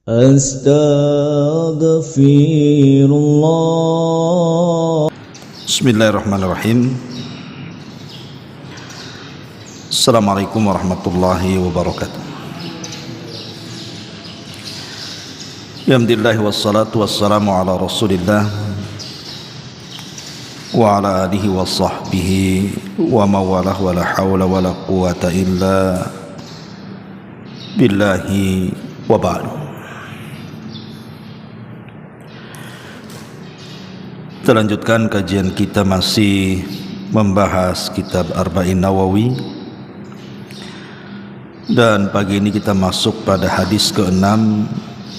Astaghfirullah. Bismillahirrahmanirrahim. Assalamualaikum warahmatullahi wabarakatuh. Alhamdulillah wassalatu wassalamu ala Rasulillah wa ala alihi wa sahbihi wa mawalah wa la hawla wa la quwata illa billahi wa ba'du. Kita lanjutkan kajian kita, masih membahas kitab Arba'in Nawawi, dan pagi ini kita masuk pada hadis ke-6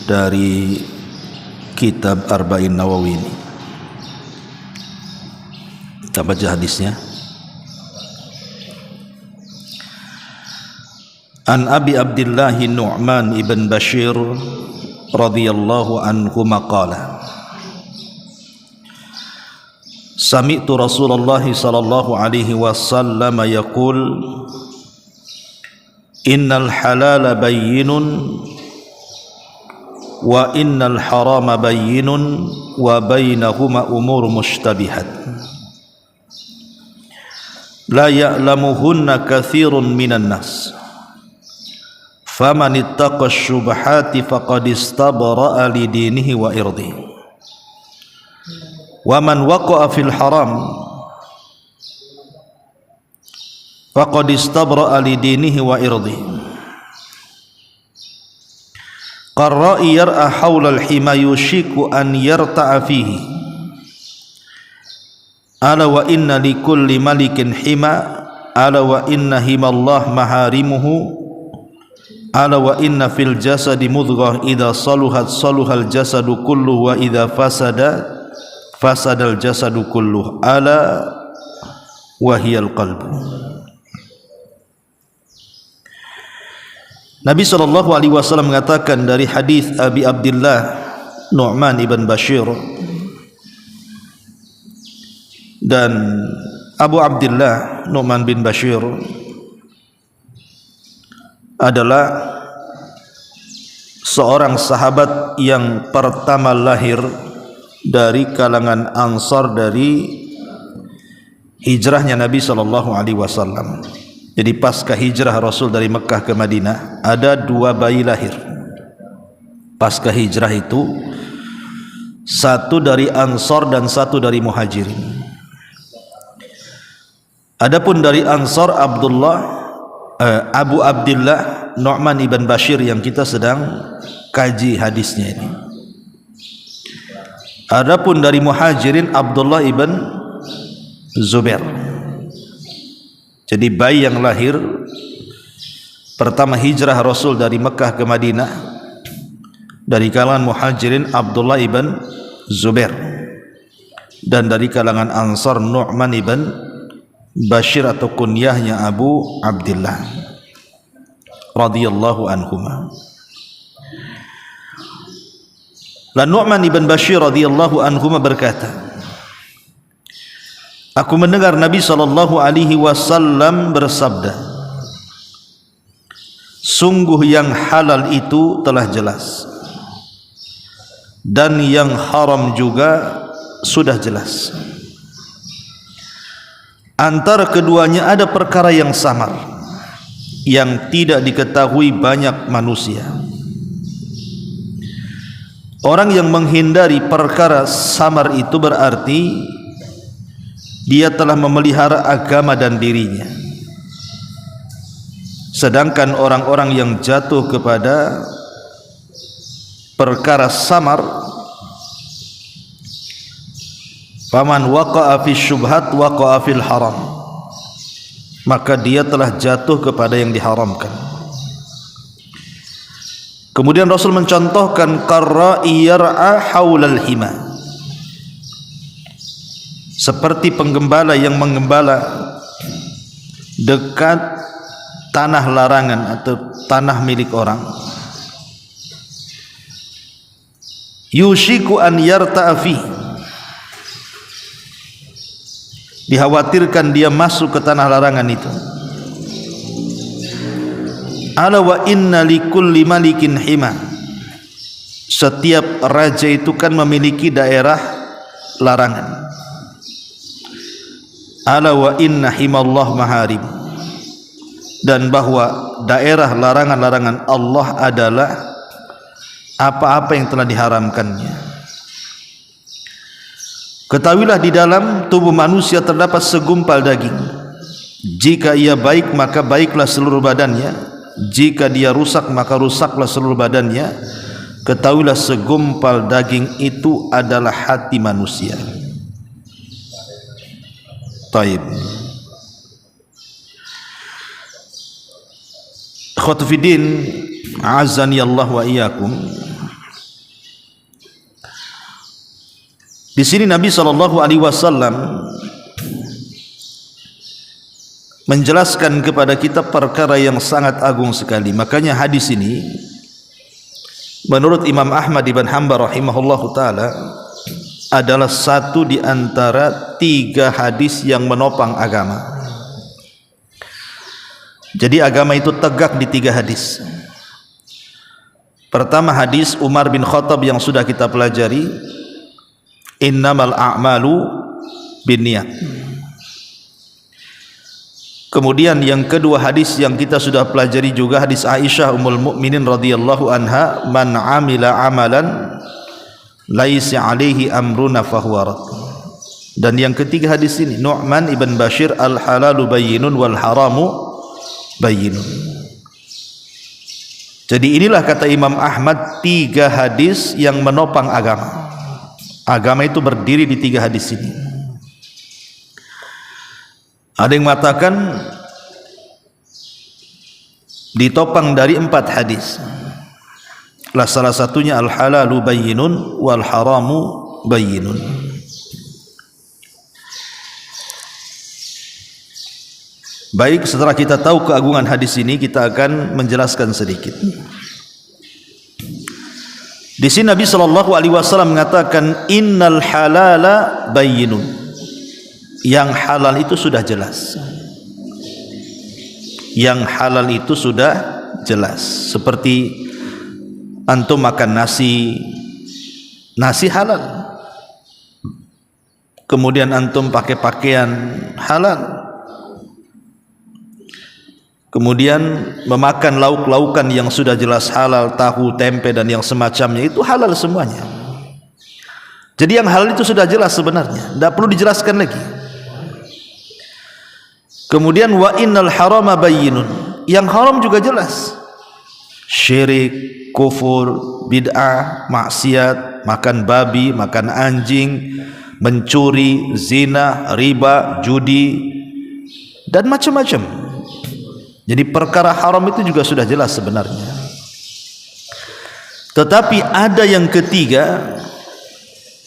dari kitab Arba'in Nawawi ini. Kita baca hadisnya. An Abi Abdullah Nu'man ibn Bashir radhiyallahu anhu maqala Sami'tu Rasulullah sallallahu alaihi wasallam yaqul innal halala bayyinun wa innal harama bayyinun wa bainahuma umur mushtabihat la ya'lamuhunna katsirun minan nas faman ittaqa syubhati faqad istabra'a li dinihi wa irdihi wa man waqa'a fil haram faqad istabra'a li dinihi wa irdihi qarra'i yar'a hawla al-hima yushiku an yarta'a fihi ala wa inna li kulli malikin hima ala wa inna himallah maharimuhu ala wa inna fil jasadi mudghah idza saluhat saluhal jasadu kulluhu wa idza fasadal jasadu kulluh ala wahiyal qalbu. Nabi SAW mengatakan dari hadis Abi Abdullah Nu'man ibn Bashir, dan Abu Abdullah Nu'man bin Bashir adalah seorang sahabat yang pertama lahir dari kalangan Ansar dari hijrahnya Nabi SAW. Jadi pasca hijrah Rasul dari Mekah ke Madinah, ada dua bayi lahir pasca hijrah itu, satu dari Ansar dan satu dari Muhajirin. Adapun dari Ansar Abu Abdullah Nu'man ibn Bashir yang kita sedang kaji hadisnya ini. Adapun dari Muhajirin Abdullah ibn Zubair. Jadi bayi yang lahir pertama hijrah Rasul dari Mekah ke Madinah dari kalangan Muhajirin Abdullah ibn Zubair, dan dari kalangan Ansar Nu'man ibn Bashir atau kunyahnya Abu Abdullah radhiyallahu anhuma. Dan Nu'man ibn Bashir radhiyallahu anhuma berkata, aku mendengar Nabi SAW bersabda, sungguh yang halal itu telah jelas dan yang haram juga sudah jelas. Antara keduanya ada perkara yang samar yang tidak diketahui banyak manusia. Orang yang menghindari perkara samar itu berarti dia telah memelihara agama dan dirinya. Sedangkan orang-orang yang jatuh kepada perkara samar, faman waqa'a fi syubhat waqa'a fil haram, maka dia telah jatuh kepada yang diharamkan. Kemudian Rasul mencontohkan qarra'i yar'a haulal hima, seperti penggembala yang menggembala dekat tanah larangan atau tanah milik orang. Yushiku an yarta'a fi, dikhawatirkan dia masuk ke tanah larangan itu. Ala wa inna likulli malikin hima, setiap raja itu kan memiliki daerah larangan. Ala wa inna himallah maharim, dan bahwa daerah larangan-larangan Allah adalah apa-apa yang telah diharamkannya. Ketahuilah di dalam tubuh manusia terdapat segumpal daging. Jika ia baik maka baiklah seluruh badannya, jika dia rusak maka rusaklah seluruh badannya. Ketahuilah segumpal daging itu adalah hati manusia. Taib. Khotfidin azani Allah wa iyyakum. Di sini Nabi SAW menjelaskan kepada kita perkara yang sangat agung sekali. Makanya hadis ini menurut Imam Ahmad ibn Hanbal rahimahullahu taala adalah satu di antara 3 hadis yang menopang agama. Jadi agama itu tegak di 3 hadis. Pertama hadis Umar bin Khattab yang sudah kita pelajari, innamal a'malu binniyat. Kemudian yang kedua hadis yang kita sudah pelajari juga hadis Aisyah Ummul Mukminin radhiyallahu anha, man amila amalan laisa alaihi amruna fahuwa rad. Dan yang ketiga hadis ini Nu'man ibn Bashir, al halalu bayyinun wal haramu bayyinun. Jadi inilah kata Imam Ahmad 3 hadis yang menopang agama. Agama itu berdiri di 3 hadis ini. Ada yang mengatakan ditopang dari 4 hadis. Salah satunya al halalu bayyinun wal haramu bayyinun. Baik, setelah kita tahu keagungan hadis ini, kita akan menjelaskan sedikit. Di sini Nabi SAW mengatakan innal halala bayyinun. Yang halal itu sudah jelas. Yang halal itu sudah jelas. Seperti antum makan nasi halal. Kemudian antum pakai pakaian halal. Kemudian memakan lauk-laukan yang sudah jelas halal, tahu, tempe dan yang semacamnya, itu halal semuanya. Jadi yang halal itu sudah jelas sebenarnya, tidak perlu dijelaskan lagi. Kemudian wa innal harama bayyinun. Yang haram juga jelas. Syirik, kufur, bid'ah, maksiat, makan babi, makan anjing, mencuri, zina, riba, judi dan macam-macam. Jadi perkara haram itu juga sudah jelas sebenarnya. Tetapi ada yang ketiga.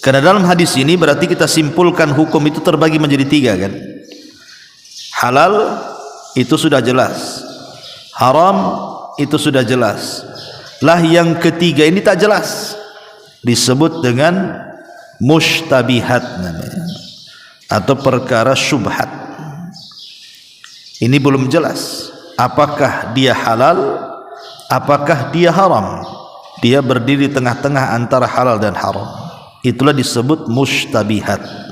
Karena dalam hadis ini berarti kita simpulkan hukum itu terbagi menjadi 3 kan. Halal itu sudah jelas, haram itu sudah jelas. Lah yang ketiga ini tak jelas, disebut dengan mushtabihat namanya, atau perkara syubhat. Ini belum jelas apakah dia halal, apakah dia haram. Dia berdiri tengah-tengah antara halal dan haram. Itulah disebut mushtabihat.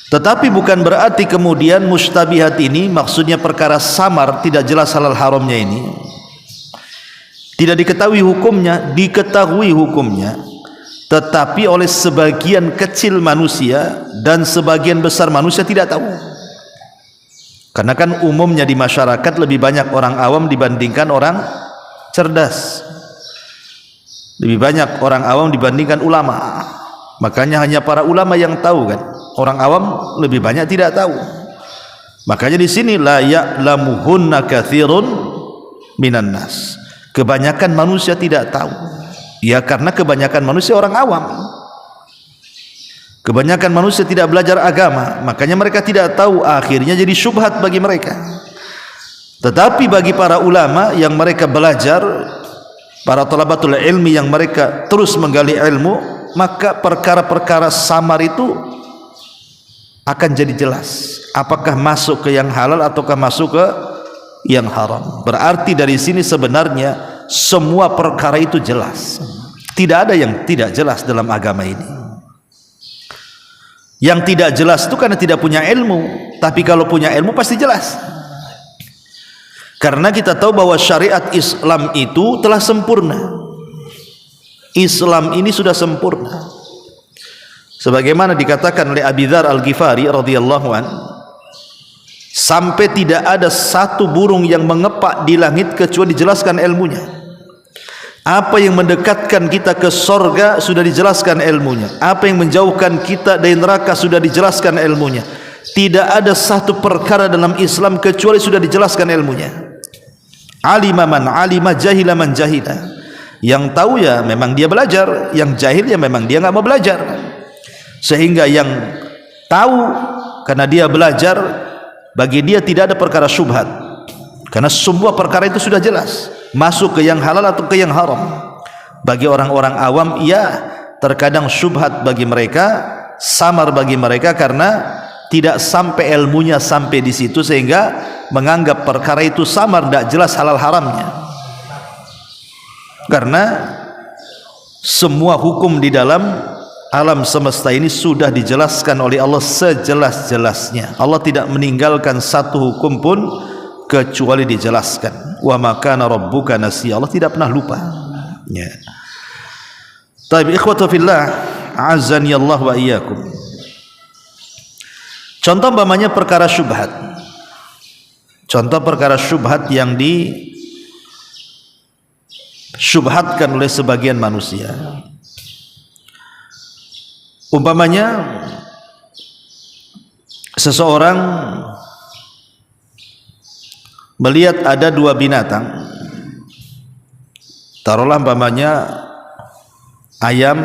Tetapi bukan berarti kemudian mushtabihat ini maksudnya perkara samar, tidak jelas halal haramnya ini. Tidak diketahui hukumnya, diketahui hukumnya, tetapi oleh sebagian kecil manusia dan sebagian besar manusia tidak tahu. Karena kan umumnya di masyarakat lebih banyak orang awam dibandingkan orang cerdas. Lebih banyak orang awam dibandingkan ulama. Makanya hanya para ulama yang tahu kan. Orang awam lebih banyak tidak tahu. Makanya di sini la ya'lamuhunna katsirun minan nas. Kebanyakan manusia tidak tahu. Ya karena kebanyakan manusia orang awam. Kebanyakan manusia tidak belajar agama, makanya mereka tidak tahu, akhirnya jadi syubhat bagi mereka. Tetapi bagi para ulama yang mereka belajar, para talabatul ilmi yang mereka terus menggali ilmu, maka perkara-perkara samar itu akan jadi jelas apakah masuk ke yang halal ataukah masuk ke yang haram. Berarti dari sini sebenarnya semua perkara itu jelas. Tidak ada yang tidak jelas dalam agama ini. Yang tidak jelas itu karena tidak punya ilmu, tapi kalau punya ilmu pasti jelas. Karena kita tahu bahwa syariat Islam itu telah sempurna. Islam ini sudah sempurna. Sebagaimana dikatakan oleh Abi Dzar Al-Ghifari radhiyallahu an, sampai tidak ada satu burung yang mengepak di langit kecuali dijelaskan ilmunya. Apa yang mendekatkan kita ke sorga sudah dijelaskan ilmunya. Apa yang menjauhkan kita dari neraka sudah dijelaskan ilmunya. Tidak ada satu perkara dalam Islam kecuali sudah dijelaskan ilmunya. Alima man alima, jahila man jahila. Yang tahu ya memang dia belajar, yang jahil ya memang dia nggak mau belajar. Sehingga yang tahu karena dia belajar, bagi dia tidak ada perkara syubhat, karena semua perkara itu sudah jelas, masuk ke yang halal atau ke yang haram. Bagi orang-orang awam, ya terkadang syubhat bagi mereka, samar bagi mereka karena tidak sampai ilmunya sampai di situ, sehingga menganggap perkara itu samar, tidak jelas halal haramnya. Karena semua hukum di dalam alam semesta ini sudah dijelaskan oleh Allah sejelas-jelasnya. Allah tidak meninggalkan satu hukum pun kecuali dijelaskan. Wa ma kana rabbuka nasiya. Allah tidak pernah lupa. Ya. Taib ikhwatu fillah, azani Allah wa iyyakum. Contoh umpamanya perkara syubhat. Contoh perkara syubhat yang disyubhatkan oleh sebagian manusia. Umpamanya seseorang melihat ada dua binatang, taruhlah umpamanya ayam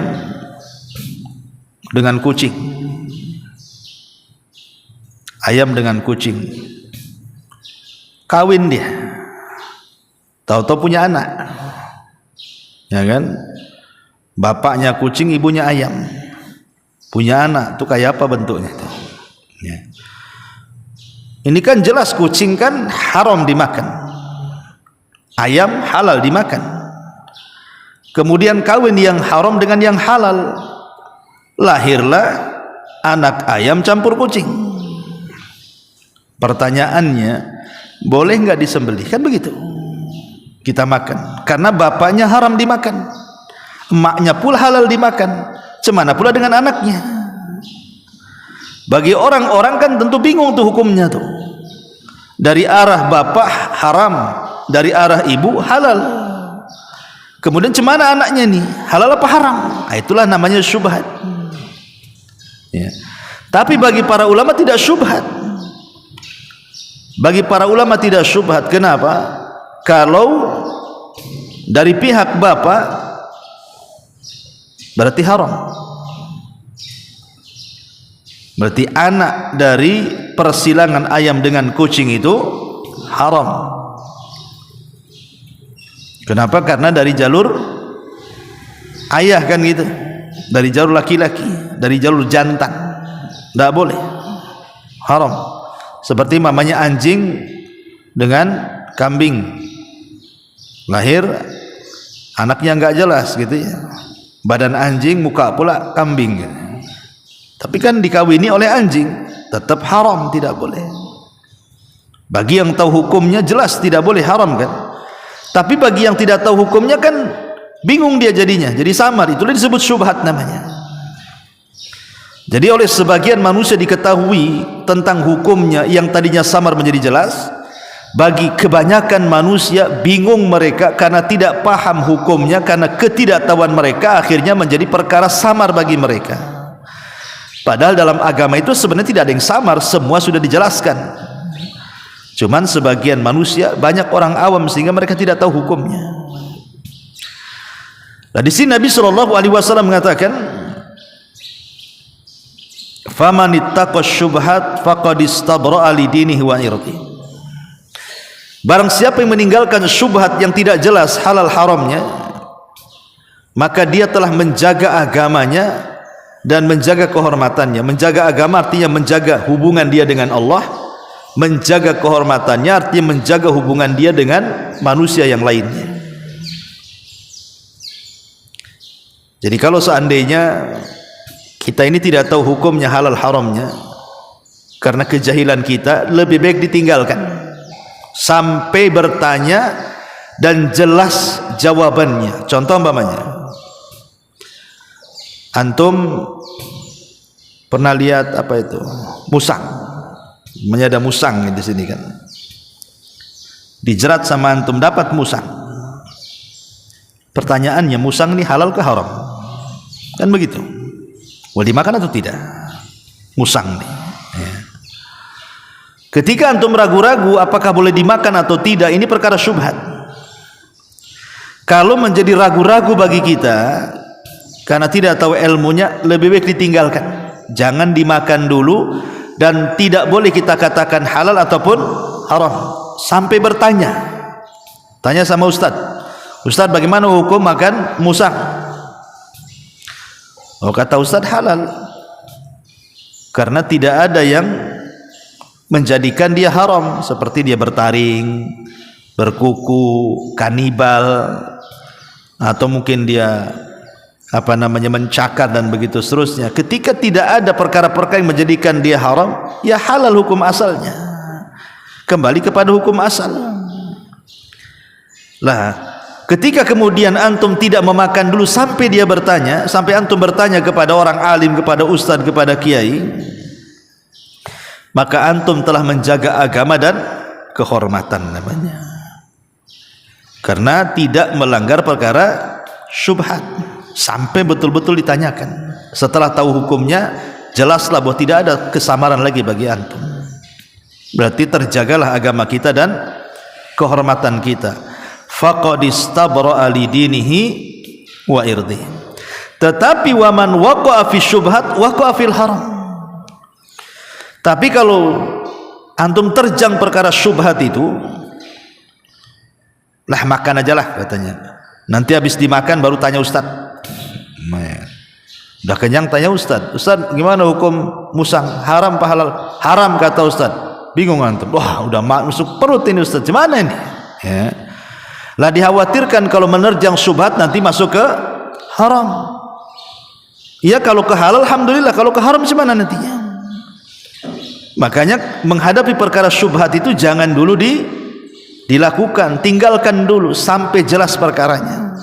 dengan kucing, ayam dengan kucing, kawin dia, tahu-tahu punya anak, ya kan? Bapaknya kucing, ibunya ayam, punya anak. Itu kayak apa bentuknya tuh? Ya. Ini kan jelas kucing kan haram dimakan, ayam halal dimakan. Kemudian kawin yang haram dengan yang halal, lahirlah anak ayam campur kucing. Pertanyaannya, boleh nggak disembelih? Kan begitu. Kita makan karena bapaknya haram dimakan, emaknya pula halal dimakan. Cemana pula dengan anaknya? Bagi orang-orang kan tentu bingung tuh hukumnya tuh. Dari arah bapak haram, dari arah ibu halal. Kemudian cemana anaknya nih? Halal apa haram? Nah, itulah namanya syubhat. Ya. Tapi bagi para ulama tidak syubhat. Bagi para ulama tidak syubhat. Kenapa? Kalau dari pihak bapak berarti haram. Berarti anak dari persilangan ayam dengan kucing itu haram. Kenapa? Karena dari jalur ayah kan gitu, dari jalur laki-laki, dari jalur jantan, tidak boleh, haram. Seperti mamanya anjing dengan kambing, lahir anaknya nggak jelas gitu ya, badan anjing, muka pula kambing gitu. Tapi kan dikawini oleh anjing, tetap haram, tidak boleh. Bagi yang tahu hukumnya jelas tidak boleh, haram kan. Tapi bagi yang tidak tahu hukumnya kan bingung dia jadinya, jadi samar. Itulah disebut syubhat namanya. Jadi oleh sebagian manusia diketahui tentang hukumnya yang tadinya samar menjadi jelas. Bagi kebanyakan manusia bingung mereka karena tidak paham hukumnya, karena ketidaktahuan mereka akhirnya menjadi perkara samar bagi mereka. Padahal dalam agama itu sebenarnya tidak ada yang samar, semua sudah dijelaskan. Cuman sebagian manusia, banyak orang awam sehingga mereka tidak tahu hukumnya. Nah, di sini Nabi SAW mengatakan, "Faman ittaqa syubhat faqad istabra'a li dinihi wa irdihi." Barang siapa yang meninggalkan syubhat yang tidak jelas halal haramnya, maka dia telah menjaga agamanya dan menjaga kehormatannya. Menjaga agama artinya menjaga hubungan dia dengan Allah, menjaga kehormatannya artinya menjaga hubungan dia dengan manusia yang lainnya. Jadi kalau seandainya kita ini tidak tahu hukumnya halal haramnya karena kejahilan kita, lebih baik ditinggalkan sampai bertanya dan jelas jawabannya. Contoh umpamanya, antum pernah lihat apa itu musang? Ada musang di sini kan, dijerat sama antum, dapat musang. Pertanyaannya, musang ini halal ke haram? Kan begitu. Boleh dimakan atau tidak musang nih? Ya. Ketika antum ragu-ragu apakah boleh dimakan atau tidak, ini perkara syubhat. Kalau menjadi ragu-ragu bagi kita karena tidak tahu ilmunya, lebih baik ditinggalkan. Jangan dimakan dulu, dan tidak boleh kita katakan halal ataupun haram sampai bertanya. Tanya sama ustaz, ustaz bagaimana hukum makan musang? Oh, kata ustaz halal, karena tidak ada yang menjadikan dia haram, seperti dia bertaring, berkuku, kanibal, atau mungkin dia mencakar dan begitu seterusnya. Ketika tidak ada perkara-perkara yang menjadikan dia haram, ya halal hukum asalnya, kembali kepada hukum asal. Lah, ketika kemudian antum tidak memakan dulu sampai dia bertanya, sampai antum bertanya kepada orang alim, kepada ustadz, kepada kiai, maka antum telah menjaga agama dan kehormatan namanya, karena tidak melanggar perkara syubhat sampai betul-betul ditanyakan. Setelah tahu hukumnya, jelaslah bahwa tidak ada kesamaran lagi bagi antum. Berarti terjagalah agama kita dan kehormatan kita. Faqad istabra'a li dinihi wa irdihi. Tetapi waman waqa'a fi syubhat waqa'a fil haram. Tapi kalau antum terjang perkara syubhat itu, lah makan aja lah katanya. Nanti habis dimakan baru tanya ustaz. Udah kenyang tanya ustaz, ustaz gimana hukum musang, haram apa halal? Haram kata ustaz. Bingung antum. Wah, udah masuk perut ini ustaz. Gimana ini? Ya. Lah dikhawatirkan kalau menerjang syubhat nanti masuk ke haram. Ya kalau ke halal alhamdulillah, kalau ke haram gimana nantinya? Makanya menghadapi perkara syubhat itu jangan dulu dilakukan, tinggalkan dulu sampai jelas perkaranya.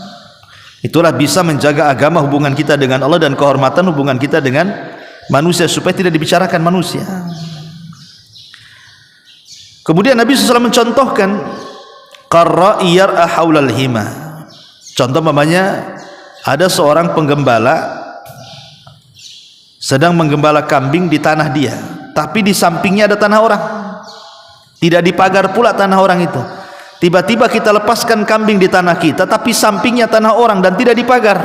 Itulah bisa menjaga agama, hubungan kita dengan Allah, dan kehormatan hubungan kita dengan manusia, supaya tidak dibicarakan manusia. Kemudian Nabi SAW mencontohkan qarra'i yar'a haulal hima. Contoh mamanya, ada seorang penggembala sedang menggembala kambing di tanah dia, tapi di sampingnya ada tanah orang, tidak dipagar pula tanah orang itu. Tiba-tiba kita lepaskan kambing di tanah kita, tapi sampingnya tanah orang dan tidak dipagar.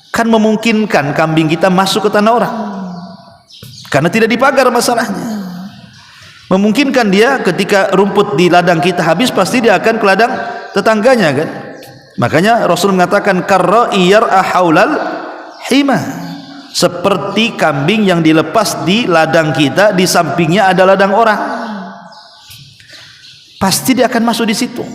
Kan memungkinkan kambing kita masuk ke tanah orang, karena tidak dipagar masalahnya. Memungkinkan dia ketika rumput di ladang kita habis, pasti dia akan ke ladang tetangganya kan. Makanya Rasul mengatakan qarra'i yar'a haulal hima, seperti kambing yang dilepas di ladang kita, di sampingnya ada ladang orang, pasti dia akan masuk di situ.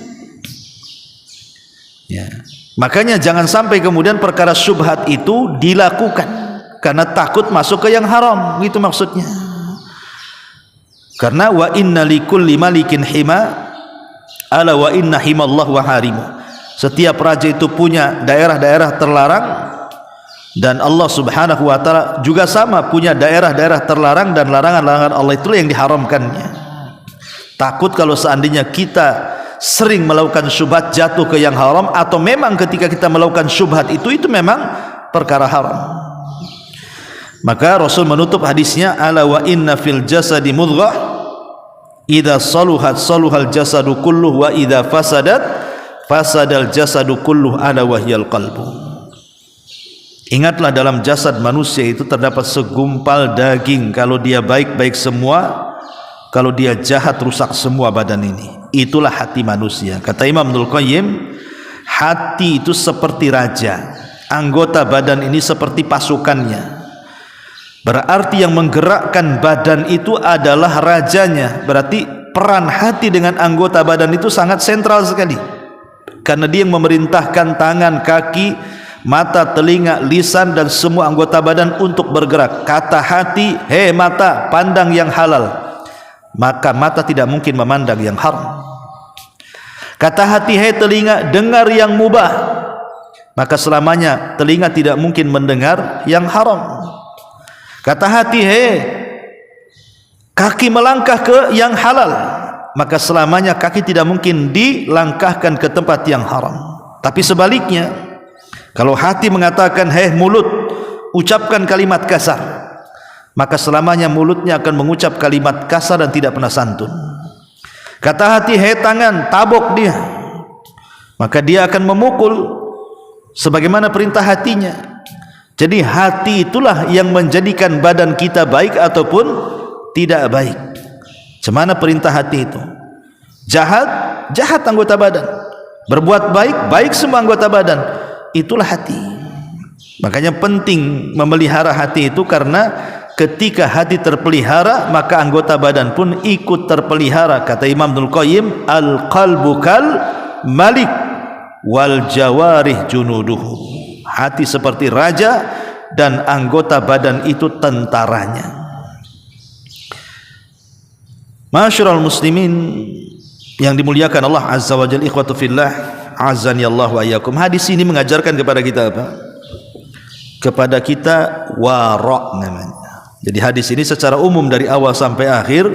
Ya. Makanya jangan sampai kemudian perkara syubhat itu dilakukan karena takut masuk ke yang haram, gitu maksudnya. Karena wa inna likulli malikin hima, ala wa inna himallah wa harimu. Setiap raja itu punya daerah-daerah terlarang, dan Allah Subhanahu wa taala juga sama punya daerah-daerah terlarang, dan larangan-larangan Allah itulah yang diharamkannya. Takut kalau seandainya kita sering melakukan syubhat jatuh ke yang haram, atau memang ketika kita melakukan syubhat itu memang perkara haram. Maka Rasul menutup hadisnya, ala wa inna fil jasadi mudghah idza saluhat saluhal jasadu kulluh wa idza fasadat fasadal jasadu kulluh ala wahyal qalbu. Ingatlah, dalam jasad manusia itu terdapat segumpal daging, kalau dia baik-baik semua, kalau dia jahat rusak semua badan ini. Itulah hati manusia. Kata Imam Ibnul Qayyim, hati itu seperti raja, anggota badan ini seperti pasukannya. Berarti yang menggerakkan badan itu adalah rajanya. Berarti peran hati dengan anggota badan itu sangat sentral sekali, karena dia yang memerintahkan tangan, kaki, mata, telinga, lisan dan semua anggota badan untuk bergerak. Kata hati, hei mata, pandang yang halal, maka mata tidak mungkin memandang yang haram. Kata hati, hei telinga, dengar yang mubah, maka selamanya telinga tidak mungkin mendengar yang haram. Kata hati, hei kaki, melangkah ke yang halal, maka selamanya kaki tidak mungkin dilangkahkan ke tempat yang haram. Tapi sebaliknya, kalau hati mengatakan, hei mulut, ucapkan kalimat kasar, maka selamanya mulutnya akan mengucap kalimat kasar dan tidak pernah santun. Kata hati, hei tangan, tabok dia, maka dia akan memukul sebagaimana perintah hatinya. Jadi hati itulah yang menjadikan badan kita baik ataupun tidak baik. Cemana perintah hati itu? Jahat, jahat anggota badan. Berbuat baik, baik semua anggota badan. Itulah hati. Makanya penting memelihara hati itu, karena ketika hati terpelihara maka anggota badan pun ikut terpelihara. Kata Imam Ibnul Qayyim, al-qalbu kal malik wal jawarih junuduhu. Hati seperti raja dan anggota badan itu tentaranya. Ma'asyiral muslimin yang dimuliakan Allah Azza wa Jalla, ikhwatu fillah, azani Allah wa iyyakum. Hadis ini mengajarkan kepada kita apa? Kepada kita wara' namanya. Jadi hadis ini secara umum dari awal sampai akhir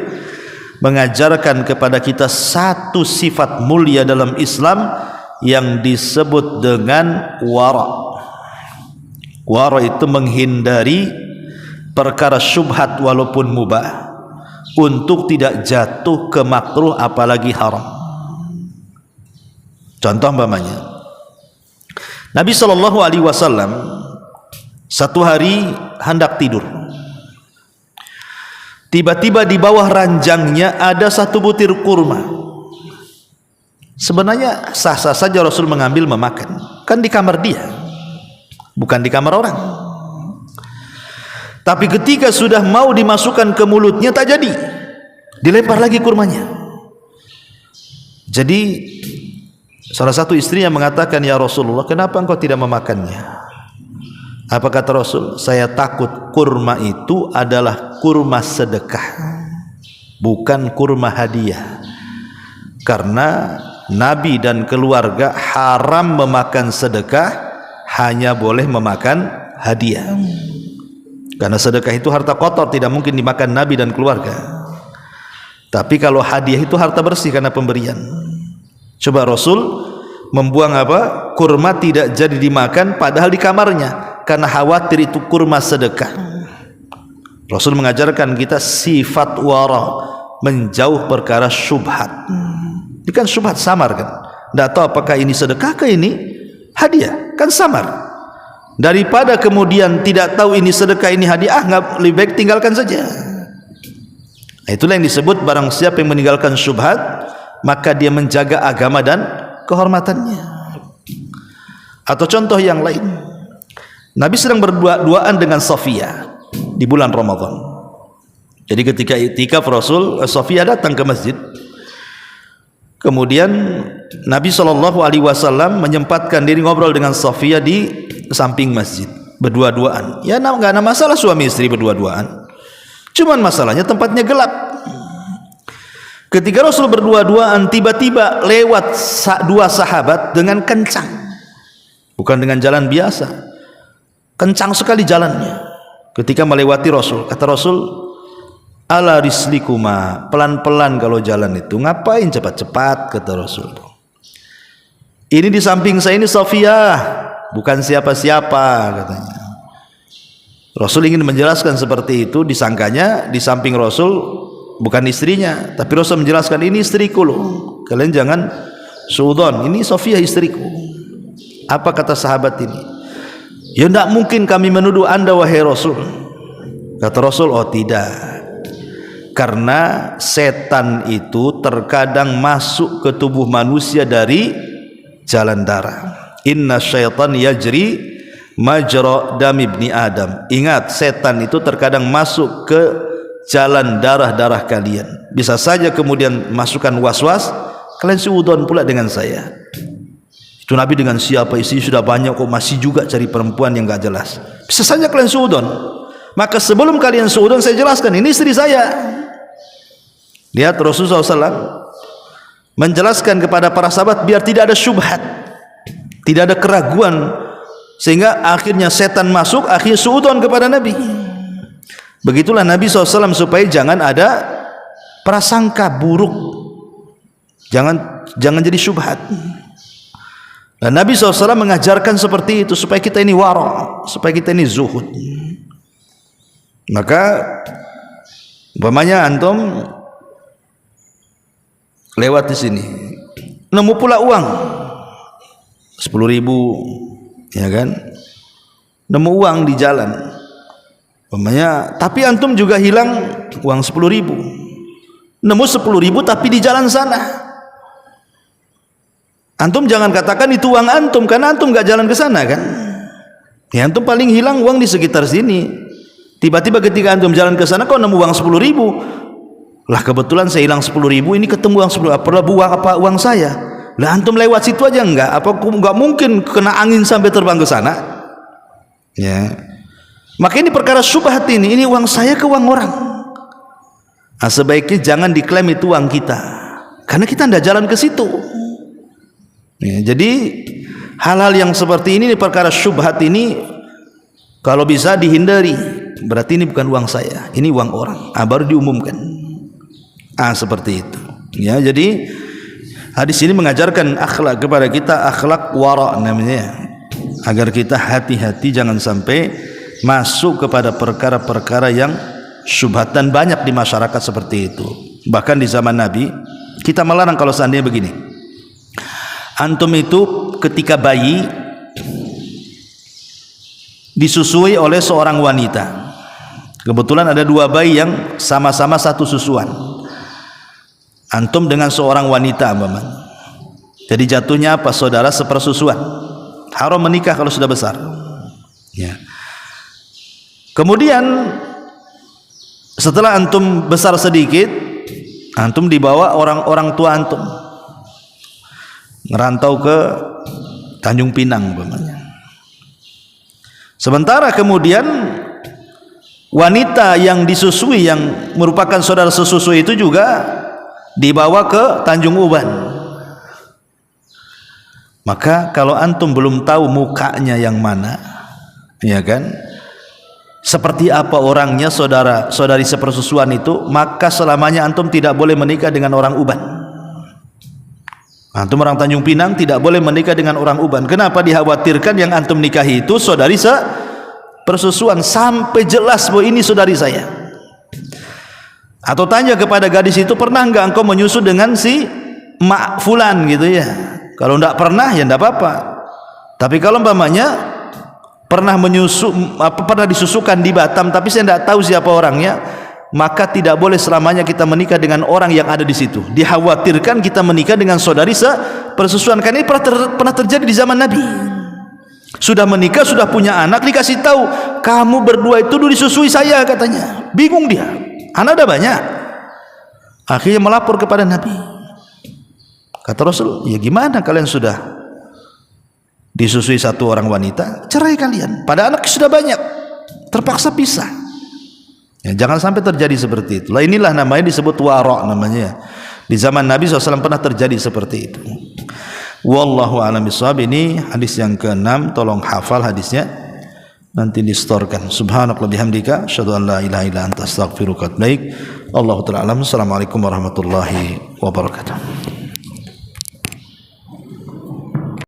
mengajarkan kepada kita satu sifat mulia dalam Islam yang disebut dengan wara'. Wara' itu menghindari perkara syubhat walaupun mubah, untuk tidak jatuh ke makruh apalagi haram. Contoh umpamanya, Nabi SAW satu hari hendak tidur, tiba-tiba di bawah ranjangnya ada satu butir kurma. Sebenarnya sah-sah saja Rasul mengambil memakan, kan di kamar dia, bukan di kamar orang. Tapi ketika sudah mau dimasukkan ke mulutnya tak jadi, dilempar lagi kurmanya. Jadi salah satu istrinya mengatakan, ya Rasulullah, kenapa engkau tidak memakannya? Apa kata Rasul? Saya takut kurma itu adalah kurma sedekah, bukan kurma hadiah. Karena Nabi dan keluarga haram memakan sedekah, hanya boleh memakan hadiah. Karena sedekah itu harta kotor, tidak mungkin dimakan Nabi dan keluarga. Tapi kalau hadiah itu harta bersih karena pemberian. Coba Rasul membuang apa? Kurma tidak jadi dimakan padahal di kamarnya, karena khawatir itu kurma sedekah. Rasul mengajarkan kita sifat wara', menjauh perkara syubhat. Ini kan syubhat samar kan? Tidak tahu apakah ini sedekah ke ini hadiah, kan samar. Daripada kemudian tidak tahu ini sedekah ini hadiah, nggak, lebih baik tinggalkan saja. Nah, itulah yang disebut barang siapa yang meninggalkan syubhat, maka dia menjaga agama dan kehormatannya. Atau contoh yang lain, Nabi sedang berdua-duaan dengan Safiyah di bulan Ramadan. Jadi ketika i'tikaf Rasul, Safiyah datang ke masjid. Kemudian Nabi SAW menyempatkan diri ngobrol dengan Safiyah di samping masjid, berdua-duaan. Ya nggak ada masalah suami istri berdua-duaan, cuman masalahnya tempatnya gelap. Ketika Rasul berdua-duaan, tiba-tiba lewat dua sahabat dengan kencang, bukan dengan jalan biasa, kencang sekali jalannya. Ketika melewati Rasul, kata Rasul, ala rislikuma, pelan-pelan kalau jalan itu, ngapain cepat-cepat, kata Rasul. Ini di samping saya ini Safiyah, bukan siapa-siapa, katanya. Rasul ingin menjelaskan seperti itu, disangkanya di samping Rasul bukan istrinya, tapi Rasul menjelaskan, ini istriku loh, kalian jangan suudzon, ini Safiyah istriku. Apa kata sahabat ini? Ya tidak mungkin kami menuduh anda wahai Rasul. Kata Rasul, oh tidak, karena setan itu terkadang masuk ke tubuh manusia dari jalan darah. Inna syaitan yajri majra dam ibni Adam. Ingat, setan itu terkadang masuk ke jalan darah-darah kalian. Bisa saja kemudian masukkan was-was, kalian suudzon pula dengan saya. Itu Nabi dengan siapa, istri sudah banyak kok masih juga cari perempuan yang gak jelas. Bisa saja kalian suudon. Maka sebelum kalian suudon saya jelaskan, ini istri saya. Lihat Rasulullah SAW menjelaskan kepada para sahabat biar tidak ada syubhat, tidak ada keraguan, sehingga akhirnya setan masuk, akhirnya suudon kepada Nabi. Begitulah Nabi SAW supaya jangan ada prasangka buruk, jangan jadi syubhat. Dan Nabi SAW mengajarkan seperti itu supaya kita ini wara', supaya kita ini zuhud. Maka umpamanya antum lewat di sini, nemu pula uang 10.000, ya kan? Nemu uang di jalan, umpamanya, tapi antum juga hilang uang 10.000. Nemu 10.000 tapi di jalan sana. Antum jangan katakan itu uang antum, karena antum gak jalan ke sana kan. Ya, antum paling hilang uang di sekitar sini. Tiba-tiba ketika antum jalan ke sana kok nemu uang 10.000. Lah kebetulan saya hilang 10.000, ini ketemu uang 10.000. Apa uang saya? Lah antum lewat situ aja enggak? Apa enggak mungkin kena angin sampai terbang ke sana? Ya. Maka ini perkara syubhat ini uang saya ke uang orang. Nah, sebaiknya jangan diklaim itu uang kita, karena kita enggak jalan ke situ. Ya, jadi hal-hal yang seperti ini perkara syubhat ini kalau bisa dihindari. Berarti ini bukan uang saya, ini uang orang. Baru diumumkan. Seperti itu. Ya, jadi hadis ini mengajarkan akhlak kepada kita, akhlak wara namanya, agar kita hati-hati jangan sampai masuk kepada perkara-perkara yang syubhat, dan banyak di masyarakat seperti itu. Bahkan di zaman Nabi kita melarang kalau seandainya begini. Antum itu ketika bayi disusui oleh seorang wanita. Kebetulan ada 2 bayi yang sama-sama satu susuan. Antum dengan seorang wanita, jadi jatuhnya apa? Saudara sepersusuan. Haram menikah kalau sudah besar. Ya. Kemudian setelah antum besar sedikit, antum dibawa orang tua antum ngerantau ke Tanjung Pinang umpamanya. Sementara kemudian wanita yang disusui yang merupakan saudara sesusu itu juga dibawa ke Tanjung Uban. Maka kalau antum belum tahu mukanya yang mana, ya kan, seperti apa orangnya saudari sepersusuan itu, maka selamanya antum tidak boleh menikah dengan orang Uban. Antum orang Tanjung Pinang tidak boleh menikah dengan orang Uban. Kenapa? Dikhawatirkan yang antum nikahi itu saudari sepersusuan, sampai jelas bahwa ini saudari saya. Atau tanya kepada gadis itu, pernah enggak engkau menyusu dengan si mak fulan gitu ya. Kalau enggak pernah ya enggak apa-apa. Tapi kalau umpamanya pernah disusukan di Batam tapi saya enggak tahu siapa orangnya, maka tidak boleh selamanya kita menikah dengan orang yang ada di situ. Dikhawatirkan kita menikah dengan saudari sepersusuan. Karena ini pernah terjadi di zaman Nabi. Sudah menikah, sudah punya anak, dikasih tahu, kamu berdua itu dulu disusui saya katanya. Bingung dia, anak ada banyak. Akhirnya melapor kepada Nabi. Kata Rasul, ya gimana kalian sudah disusui satu orang wanita, cerai kalian. Pada anak sudah banyak, terpaksa pisah. Ya, jangan sampai terjadi seperti itu. Lah inilah namanya disebut wara' namanya. Di zaman Nabi SAW pernah terjadi seperti itu. Wallahu a'lam bishawab. Ini hadis yang ke-6, tolong hafal hadisnya. Nanti distorkan. Subhanallah bihamdika, asyhadu an la ilaha illa anta astaghfiruka wa atubu ilaik. Allahu ta'ala alam. Assalamualaikum warahmatullahi wabarakatuh.